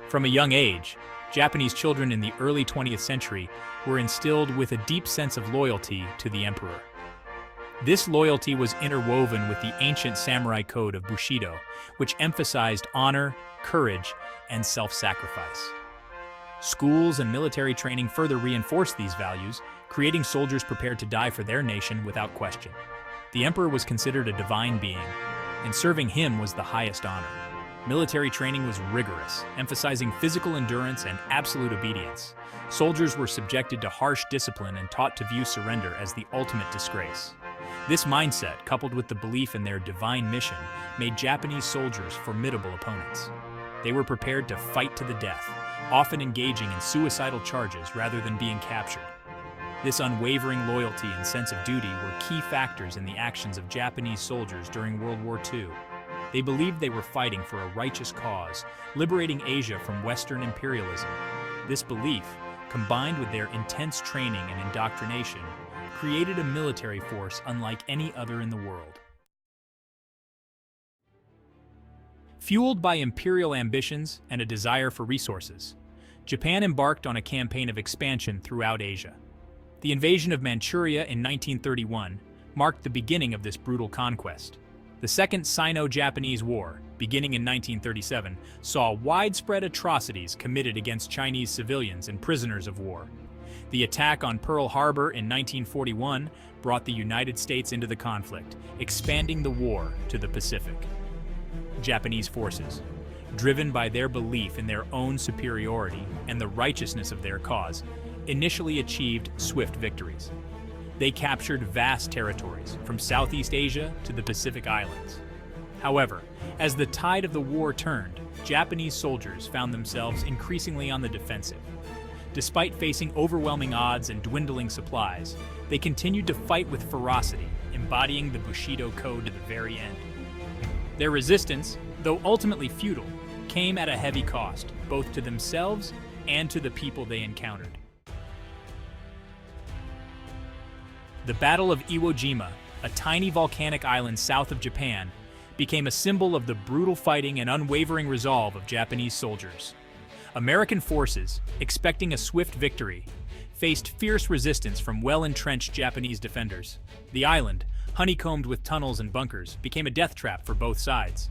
From a young age, Japanese children in the early 20th century were instilled with a deep sense of loyalty to the emperor. This loyalty was interwoven with the ancient samurai code of Bushido, which emphasized honor, courage, and self-sacrifice. Schools and military training further reinforced these values, creating soldiers prepared to die for their nation without question. The emperor was considered a divine being, and serving him was the highest honor. Military training was rigorous, emphasizing physical endurance and absolute obedience. Soldiers were subjected to harsh discipline and taught to view surrender as the ultimate disgrace. This mindset, coupled with the belief in their divine mission, made Japanese soldiers formidable opponents. They were prepared to fight to the death, often engaging in suicidal charges rather than being captured. This unwavering loyalty and sense of duty were key factors in the actions of Japanese soldiers during World War II. They believed they were fighting for a righteous cause, liberating Asia from Western imperialism. This belief, combined with their intense training and indoctrination, created a military force unlike any other in the world. Fueled by imperial ambitions and a desire for resources, Japan embarked on a campaign of expansion throughout Asia. The invasion of Manchuria in 1931 marked the beginning of this brutal conquest. The Second Sino-Japanese War, beginning in 1937, saw widespread atrocities committed against Chinese civilians and prisoners of war. The attack on Pearl Harbor in 1941 brought the United States into the conflict, expanding the war to the Pacific. Japanese forces, driven by their belief in their own superiority and the righteousness of their cause, initially achieved swift victories. They captured vast territories, from Southeast Asia to the Pacific Islands. However, as the tide of the war turned, Japanese soldiers found themselves increasingly on the defensive. Despite facing overwhelming odds and dwindling supplies, they continued to fight with ferocity, embodying the Bushido code to the very end. Their resistance, though ultimately futile, came at a heavy cost, both to themselves and to the people they encountered. The Battle of Iwo Jima, a tiny volcanic island south of Japan, became a symbol of the brutal fighting and unwavering resolve of Japanese soldiers. American forces, expecting a swift victory, faced fierce resistance from well-entrenched Japanese defenders. The island, honeycombed with tunnels and bunkers, became a death trap for both sides.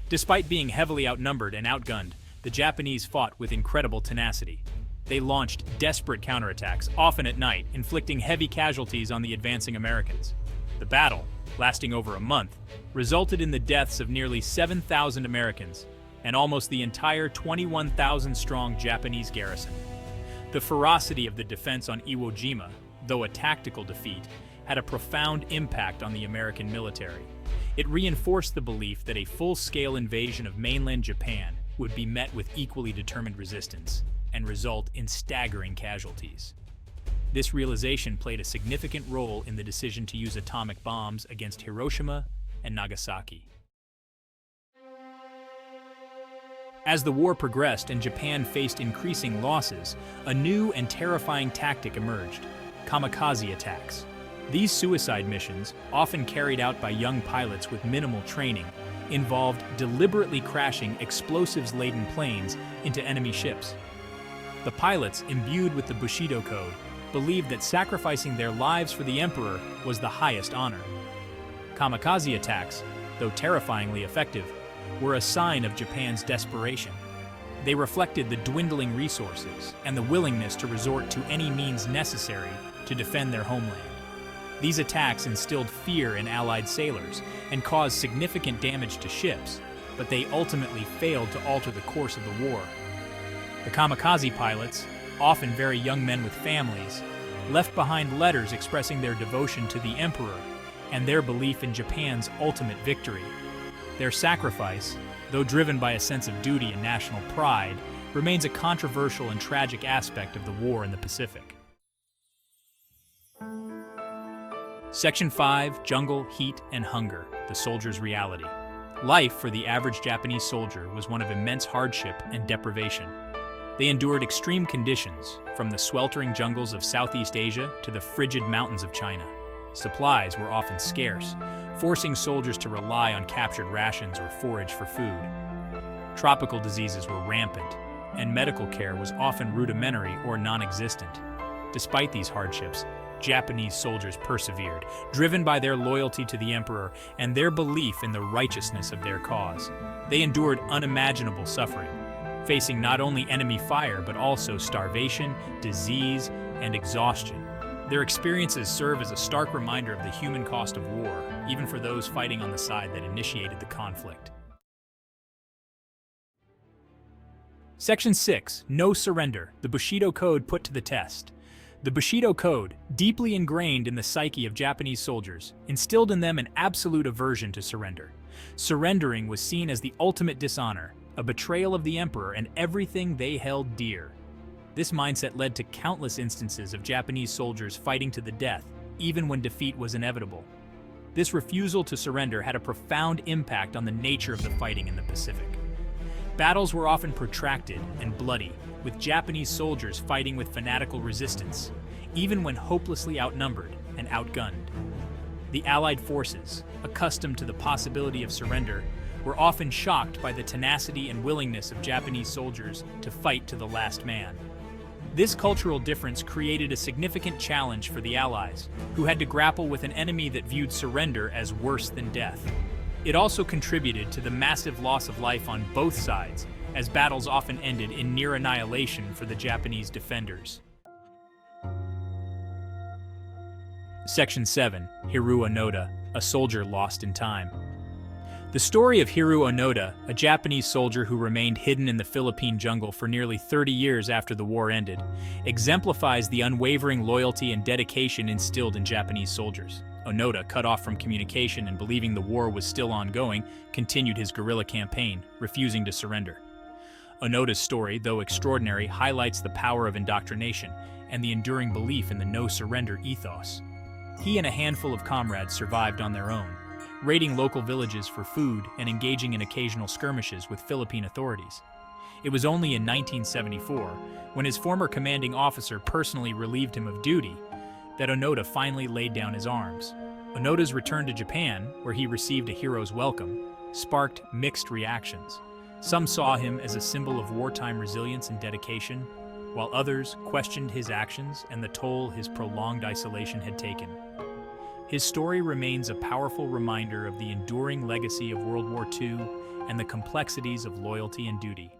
Despite being heavily outnumbered and outgunned, the Japanese fought with incredible tenacity. They launched desperate counterattacks, often at night, inflicting heavy casualties on the advancing Americans. The battle, lasting over a month, resulted in the deaths of nearly 7,000 Americans and almost the entire 21,000-strong Japanese garrison. The ferocity of the defense on Iwo Jima, though a tactical defeat, had a profound impact on the American military. It reinforced the belief that a full-scale invasion of mainland Japan would be met with equally determined resistance and result in staggering casualties. This realization played a significant role in the decision to use atomic bombs against Hiroshima and Nagasaki. As the war progressed and Japan faced increasing losses, a new and terrifying tactic emerged: kamikaze attacks. These suicide missions, often carried out by young pilots with minimal training, involved deliberately crashing explosives-laden planes into enemy ships. The pilots, imbued with the Bushido code, believed that sacrificing their lives for the emperor was the highest honor. Kamikaze attacks, though terrifyingly effective, were a sign of Japan's desperation. They reflected the dwindling resources and the willingness to resort to any means necessary to defend their homeland. These attacks instilled fear in Allied sailors and caused significant damage to ships, but they ultimately failed to alter the course of the war. The kamikaze pilots, often very young men with families, left behind letters expressing their devotion to the emperor and their belief in Japan's ultimate victory. Their sacrifice, though driven by a sense of duty and national pride, remains a controversial and tragic aspect of the war in the Pacific. Section 5, Jungle, Heat, and Hunger, the Soldier's Reality. Life for the average Japanese soldier was one of immense hardship and deprivation. They endured extreme conditions, from the sweltering jungles of Southeast Asia to the frigid mountains of China. Supplies were often scarce, forcing soldiers to rely on captured rations or forage for food. Tropical diseases were rampant, and medical care was often rudimentary or non-existent. Despite these hardships, Japanese soldiers persevered, driven by their loyalty to the emperor and their belief in the righteousness of their cause. They endured unimaginable suffering, facing not only enemy fire but also starvation, disease, and exhaustion. Their experiences serve as a stark reminder of the human cost of war, even for those fighting on the side that initiated the conflict. Section 6. No Surrender. The Bushido Code put to the test. The Bushido Code, deeply ingrained in the psyche of Japanese soldiers, instilled in them an absolute aversion to surrender. Surrendering was seen as the ultimate dishonor, a betrayal of the emperor and everything they held dear. This mindset led to countless instances of Japanese soldiers fighting to the death, even when defeat was inevitable. This refusal to surrender had a profound impact on the nature of the fighting in the Pacific. Battles were often protracted and bloody, with Japanese soldiers fighting with fanatical resistance, even when hopelessly outnumbered and outgunned. The Allied forces, accustomed to the possibility of surrender, were often shocked by the tenacity and willingness of Japanese soldiers to fight to the last man. This cultural difference created a significant challenge for the Allies, who had to grapple with an enemy that viewed surrender as worse than death. It also contributed to the massive loss of life on both sides, as battles often ended in near annihilation for the Japanese defenders. Section 7. Hiroo Onoda, a soldier lost in time. The story of Hiroo Onoda, a Japanese soldier who remained hidden in the Philippine jungle for nearly 30 years after the war ended, exemplifies the unwavering loyalty and dedication instilled in Japanese soldiers. Onoda, cut off from communication and believing the war was still ongoing, continued his guerrilla campaign, refusing to surrender. Onoda's story, though extraordinary, highlights the power of indoctrination and the enduring belief in the no-surrender ethos. He and a handful of comrades survived on their own, raiding local villages for food and engaging in occasional skirmishes with Philippine authorities. It was only in 1974, when his former commanding officer personally relieved him of duty, that Onoda finally laid down his arms. Onoda's return to Japan, where he received a hero's welcome, sparked mixed reactions. Some saw him as a symbol of wartime resilience and dedication, while others questioned his actions and the toll his prolonged isolation had taken. His story remains a powerful reminder of the enduring legacy of World War II and the complexities of loyalty and duty.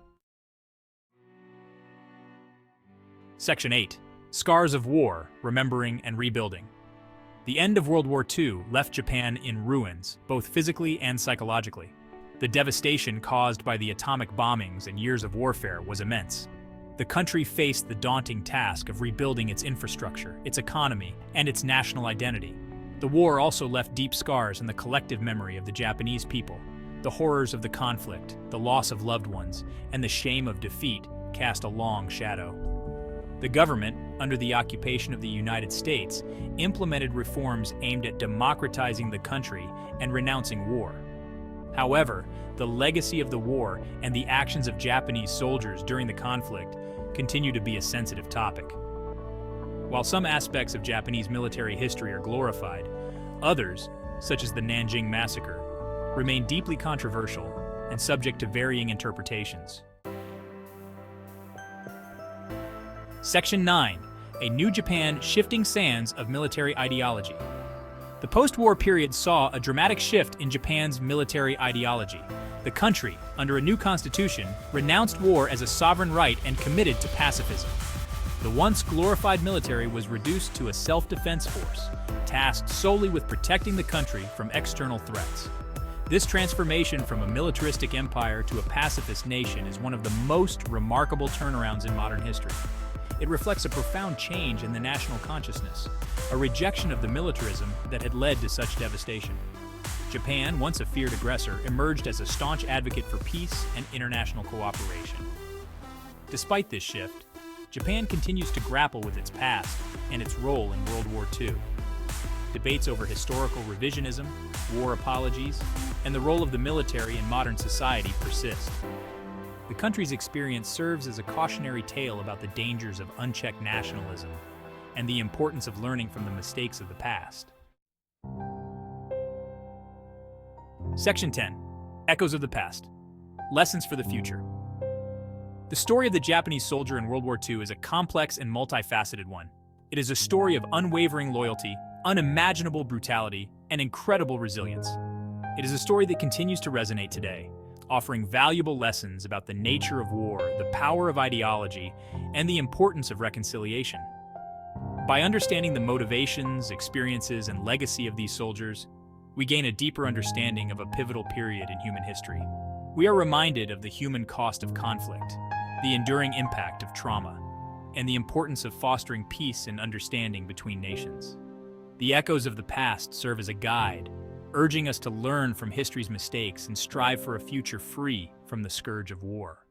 Section 8. Scars of War, Remembering and Rebuilding. The end of World War II left Japan in ruins, both physically and psychologically. The devastation caused by the atomic bombings and years of warfare was immense. The country faced the daunting task of rebuilding its infrastructure, its economy, and its national identity. The war also left deep scars in the collective memory of the Japanese people. The horrors of the conflict, the loss of loved ones, and the shame of defeat cast a long shadow. The government, under the occupation of the United States, implemented reforms aimed at democratizing the country and renouncing war. However, the legacy of the war and the actions of Japanese soldiers during the conflict continue to be a sensitive topic. While some aspects of Japanese military history are glorified, others, such as the Nanjing Massacre, remain deeply controversial and subject to varying interpretations. Section 9. A New Japan Shifting Sands of Military Ideology. The post-war period saw a dramatic shift in Japan's military ideology. The country, under a new constitution, renounced war as a sovereign right and committed to pacifism. The once glorified military was reduced to a self-defense force, tasked solely with protecting the country from external threats. This transformation from a militaristic empire to a pacifist nation is one of the most remarkable turnarounds in modern history. It reflects a profound change in the national consciousness, a rejection of the militarism that had led to such devastation. Japan, once a feared aggressor, emerged as a staunch advocate for peace and international cooperation. Despite this shift, Japan continues to grapple with its past and its role in World War II. Debates over historical revisionism, war apologies, and the role of the military in modern society persist. The country's experience serves as a cautionary tale about the dangers of unchecked nationalism and the importance of learning from the mistakes of the past. Section 10. Echoes of the Past. Lessons for the future. The story of the Japanese soldier in World War II is a complex and multifaceted one. It is a story of unwavering loyalty, unimaginable brutality, and incredible resilience. It is a story that continues to resonate today, offering valuable lessons about the nature of war, the power of ideology, and the importance of reconciliation. By understanding the motivations, experiences, and legacy of these soldiers, we gain a deeper understanding of a pivotal period in human history. We are reminded of the human cost of conflict, the enduring impact of trauma, and the importance of fostering peace and understanding between nations. The echoes of the past serve as a guide, urging us to learn from history's mistakes and strive for a future free from the scourge of war.